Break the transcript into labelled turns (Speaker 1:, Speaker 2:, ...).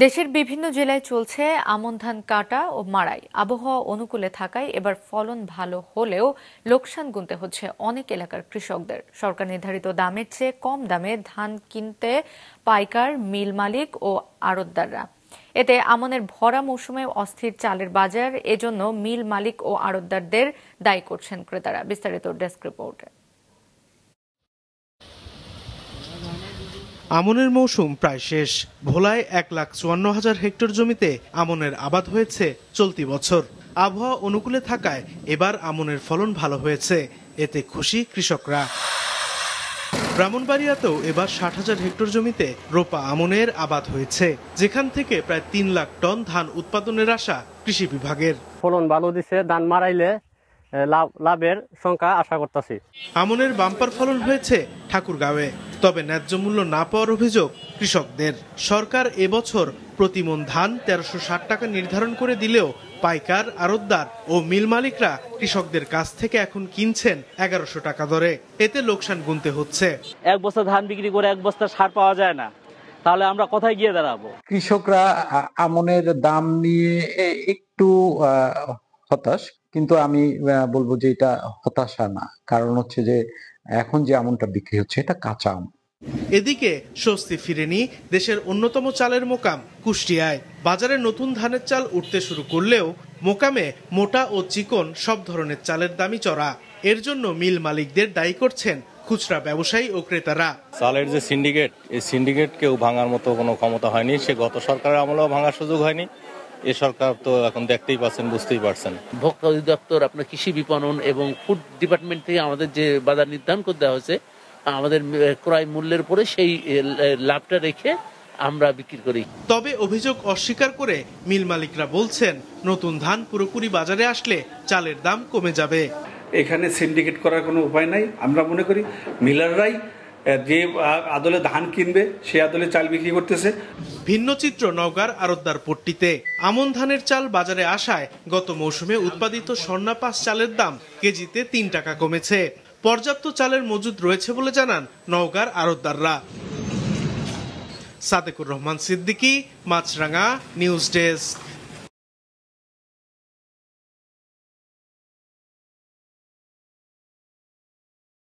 Speaker 1: দেশের বিভিন্ন জেলায় চলছে আমন ধান কাটা ও মাড়াই। আবহাওয়া অনুকূলে থাকায় এবার ফলন ভালো হলেও লোকসান গুনতে হচ্ছে অনেক এলাকার কৃষকদের। সরকার নির্ধারিত দামের চেয়ে কম দামে ধান কিনতে পাইকার, মিল মালিক ও আড়তদাররা। এতে আমনের ভরা মৌসুমে অস্থির চালের বাজার। এজন্য মিল মালিক ও আড়তদারদের দায়ী করছেন ক্রেতারা। বিস্তারিত ডেস্ক রিপোর্টে।
Speaker 2: আমনের মৌসুম প্রায় শেষ। ভোলায় 1,54,000 হেক্টর জমিতে আমনের আবাদ হয়েছে চলতি বছর। আবহাওয়া অনুকূলে থাকায় এবার আমনের ফলন ভালো হয়েছে, এতে খুশি কৃষকরা। ব্রাহ্মণবাড়িয়াতেও এবার 60,000 হেক্টর জমিতে রোপা আমনের আবাদ হয়েছে, যেখান থেকে প্রায় 3 লাখ টন ধান উৎপাদনের আশা কৃষি বিভাগের।
Speaker 3: ফলন ভালো দিছে, ধান মারাইলে লাভের সংখ্যা আশা করতেছি।
Speaker 2: আমনের বাম্পার ফলন হয়েছে ঠাকুরগাঁওয়ে, তবে ন্যায্য মূল্য না পাওয়ার অভিযোগ কৃষকদের। সরকার এবছর প্রতি মণ ধান 1360 টাকা নির্ধারণ করে দিলেও পাইকার, আড়তদার ও মিল মালিকরা কৃষকদের কাছ থেকে এখন কিনছেন 1100 টাকা দরে। এতে লোকসান গুনতে হচ্ছে।
Speaker 4: এক বস্তা ধান বিক্রি করে এক বস্তা সার পাওয়া যায় না, তাহলে আমরা কোথায় গিয়ে দাঁড়াবো?
Speaker 5: কৃষকরা আমনের দাম নিয়ে একটু হতাশ, কিন্তু আমি বলবো যে এটা হতাশা না। কারণ হচ্ছে যে এখন যে আমনটা বিক্রি হচ্ছে এটা কাঁচা আম।
Speaker 2: এদিকে স্বস্তি ফিরেনি দেশের অন্যতম চালের মোকাম কুষ্টিয়ায়। বাজারে নতুন ধানের চাল উঠতে শুরু করলেও মোকামে মোটা ও চিকন সব ধরনের চালের দামই চড়া। এর জন্য মিল মালিকদের দায়ী করছেন খুচরা ব্যবসায়ী ও ক্রেতারা।
Speaker 6: চালের যে সিন্ডিকেট, এই সিন্ডিকেট কেউ ভাঙার মতো কোনো ক্ষমতা হয়নি। সে গত সরকারের আমলেও ভাঙার সুযোগ হয়নি। এ সরকার তো এখন দেখতেই পাচ্ছেন, বুঝতেই পারছেন।
Speaker 7: ভোক্তা অধিদপ্তর, আপনার কৃষি বিপণন এবং ফুড ডিপার্টমেন্ট থেকে আমাদের যে বাজার নির্ধারণ করে দেওয়া হয়েছে, আমাদের ক্রয় মূল্যের উপরে সেই লাভটা রেখে আমরা বিক্রি করি।
Speaker 2: তবে অভিযোগ অস্বীকার করে মিল মালিকরা বলছেন, নতুন ধান পুরোপুরি বাজারে আসলে চালের দাম কমে যাবে।
Speaker 8: এখানে সিন্ডিকেট করার কোনো উপায় নাই। আমরা মনে করি মিলাররাই যে আদলে ধান কিনবে সে আদলে চাল বিক্রি করতেছে।
Speaker 2: ভিন্ন চিত্র নওগাঁর আড়তদার পট্টিতে। আমন ধানের চাল বাজারে আসায় গত মৌসুমে উৎপাদিত স্বর্ণা 5 চালের দাম কেজিতে 3 টাকা কমেছে। পর্যাপ্ত চালের মজুদ রয়েছে বলে জানান নওগাঁর আড়তদাররা। সাদেকুর রহমান সিদ্দিকী, মাছরাঙা, নিউজ ডেস্ক।